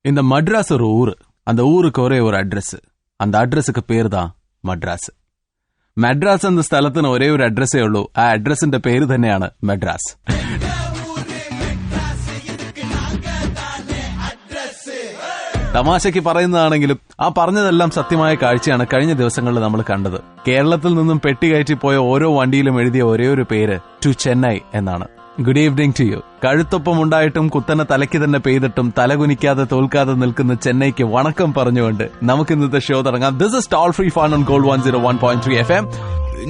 இந்த மட்ராஸ் ஒரு ஊரு. அந்த ஊருக்கு ஒரே ஒரு அட்ரஸ். அந்த அட்ரஸுக்கு பேரு தான் മദ്രാസ്. മദ്രാസ് എന്ന സ്ഥലത്തിന് ഒരേ ഒരു അഡ്രസ്സേ ഉള്ളൂ. ആ അഡ്രസ്സിന്റെ പേര് തന്നെയാണ് മദ്രാസ്. തമാശയ്ക്ക് പറയുന്നതാണെങ്കിലും ആ പറഞ്ഞതെല്ലാം സത്യമായ കാഴ്ചയാണ് കഴിഞ്ഞ ദിവസങ്ങളിൽ നമ്മൾ കണ്ടത്. കേരളത്തിൽ നിന്നും പെട്ടി കയറ്റിപ്പോയ ഓരോ വണ്ടിയിലും എഴുതിയ ഒരേ ഒരു പേര് ടു ചെന്നൈ എന്നാണ്. Good evening to you. കഴുത്തൊപ്പം ഉണ്ടായിട്ടും കുത്തനെ തലയ്ക്ക് തന്നെ പെയ്തിട്ടും തലകുനിക്കാതെ തോൽക്കാതെ നിൽക്കുന്ന ചെന്നൈക്ക് വണക്കം പറഞ്ഞുകൊണ്ട് നമുക്ക് ഇന്നത്തെ ഷോ തുടങ്ങാം. This is toll free fun on gold 101.3 FM.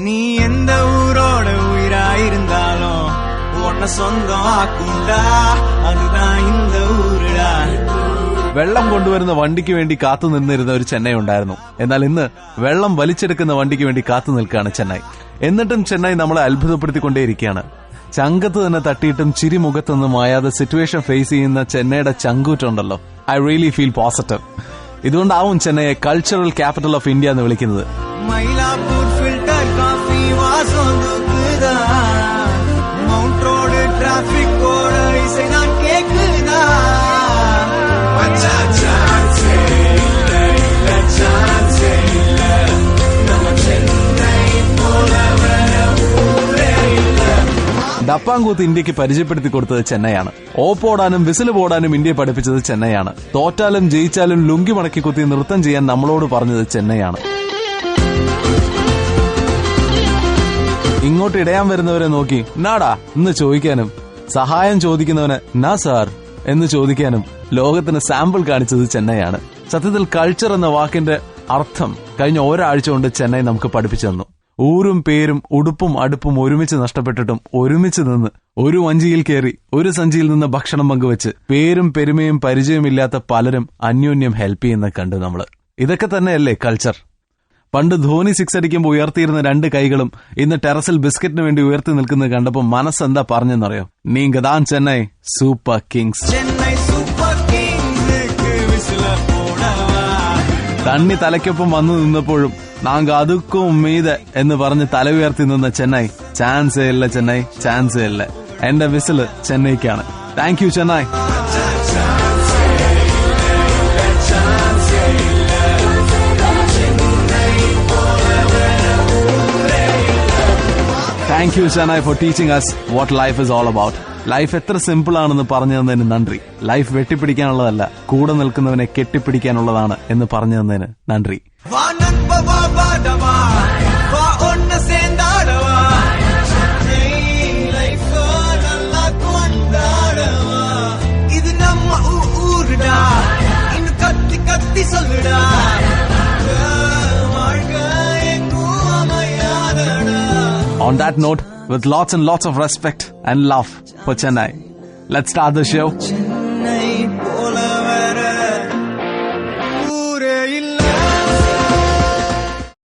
നീ എന്ത ഊരോട് ഉയരായിരുന്നാലോ ഉന്നെ സ്വന്തം ആക്കുണ്ടാ, അതുതാ ഇന്ത ഊരുടാ. വെള്ളം കൊണ്ടുവരുന്ന വണ്ടിക്ക് വേണ്ടി കാത്തു നിന്നിരുന്ന ഒരു ചെന്നൈ ഉണ്ടായിരുന്നു. എന്നാൽ ഇന്ന് വെള്ളം വലിച്ചെടുക്കുന്ന വണ്ടിക്ക് വേണ്ടി കാത്തു നിൽക്കുകയാണ് ചെന്നൈ. എന്നിട്ടും ചെന്നൈ നമ്മളെ അത്ഭുതപ്പെടുത്തിക്കൊണ്ടേയിരിക്കുകയാണ്. ചങ്കത്ത് തന്നെ തട്ടിയിട്ടും ചിരി മുഖത്തൊന്നും മായാതെ സിറ്റുവേഷൻ ഫേസ് ചെയ്യുന്ന ചെന്നൈയുടെ ചങ്കൂറ്റുണ്ടല്ലോ, ഐ റിയലി ഫീൽ പോസിറ്റീവ്. ഇതുകൊണ്ടാവും ചെന്നൈയെ കൾച്ചറൽ ക്യാപിറ്റൽ ഓഫ് ഇന്ത്യ എന്ന് വിളിക്കുന്നത്. മൈലാപ്പൂർ ഫിൽറ്റർ കോഫി വാസോന്തുക്കുതാ, മൗണ്ട് റോഡ് ട്രാഫിക് കോഡ് ഇസை நான் கேக்குதா. ഡപ്പാങ്കൂത്ത് ഇന്ത്യക്ക് പരിചയപ്പെടുത്തി കൊടുത്തത് ചെന്നൈയാണ്. ഓപ്പോടാനും വിസിൽ പോടാനും ഇന്ത്യയെ പഠിപ്പിച്ചത് ചെന്നൈയാണ്. തോറ്റാലും ജയിച്ചാലും ലുങ്കി മടക്കി കുത്തി നൃത്തം ചെയ്യാൻ നമ്മളോട് പറഞ്ഞത് ചെന്നൈയാണ്. ഇങ്ങോട്ട് ഇടയാൻ വരുന്നവരെ നോക്കി നാടാ എന്ന് ചോദിക്കാനും സഹായം ചോദിക്കുന്നവന് നാ സാർ എന്ന് ചോദിക്കാനും ലോകത്തിന് സാമ്പിൾ കാണിച്ചത് ചെന്നൈയാണ്. സത്യത്തിൽ കൾച്ചർ എന്ന വാക്കിന്റെ അർത്ഥം കഴിഞ്ഞ ഒരാഴ്ച കൊണ്ട് ചെന്നൈ നമുക്ക് പഠിപ്പിച്ചു തന്നു. ഊരും പേരും ഉടുപ്പും അടുപ്പും ഒരുമിച്ച് നഷ്ടപ്പെട്ടിട്ടും ഒരുമിച്ച് നിന്ന് ഒരു വഞ്ചിയിൽ കയറി ഒരു സഞ്ചിയിൽ നിന്ന് ഭക്ഷണം പങ്കുവെച്ച് പേരും പെരുമയും പരിചയമില്ലാത്ത പലരും അന്യോന്യം ഹെൽപ്പ് ചെയ്യുന്ന കണ്ടു നമ്മള്. ഇതൊക്കെ തന്നെയല്ലേ കൾച്ചർ? പണ്ട് ധോനി 6 അടിക്കുമ്പോൾ ഉയർത്തിയിരുന്ന 2 കൈകളും ഇന്ന് ടെറസിൽ ബിസ്ക്കറ്റിന് വേണ്ടി ഉയർത്തി നിൽക്കുന്നത് കണ്ടപ്പോൾ മനസ്സെന്താ പറഞ്ഞെന്നറിയോ? നീങ്കതാൻ ചെന്നൈ സൂപ്പർ കിങ്സ്. തണ്ണി തലയ്ക്കൊപ്പം വന്നു നിന്നപ്പോഴും നാങ്ക അതുക്കും മീതെ എന്ന് പറഞ്ഞ് തല ഉയർത്തി നിന്ന ചെന്നൈ ചാൻസേ ഇല്ല, ചെന്നൈ ചാൻസേ ഇല്ല. എന്റെ വിസില് ചെന്നൈക്കാണ്. Thank you Chennai. Thank you Chennai for teaching us what life is all about. Life എത്ര സിമ്പിൾ ആണെന്ന് പറഞ്ഞു തന്നതിന് നന്ദി. ലൈഫ് വെട്ടിപ്പിടിക്കാനുള്ളതല്ല, കൂടെ നിൽക്കുന്നവനെ കെട്ടിപ്പിടിക്കാനുള്ളതാണ് എന്ന് പറഞ്ഞു തന്നതിന് നന്ദി. ഇത് നമ്മ ഊരുടാ, ഇന്ന് കത്തി കത്തി சொல்லுடா. On that note, with lots and lots of respect and love for Chennai, let's start the show.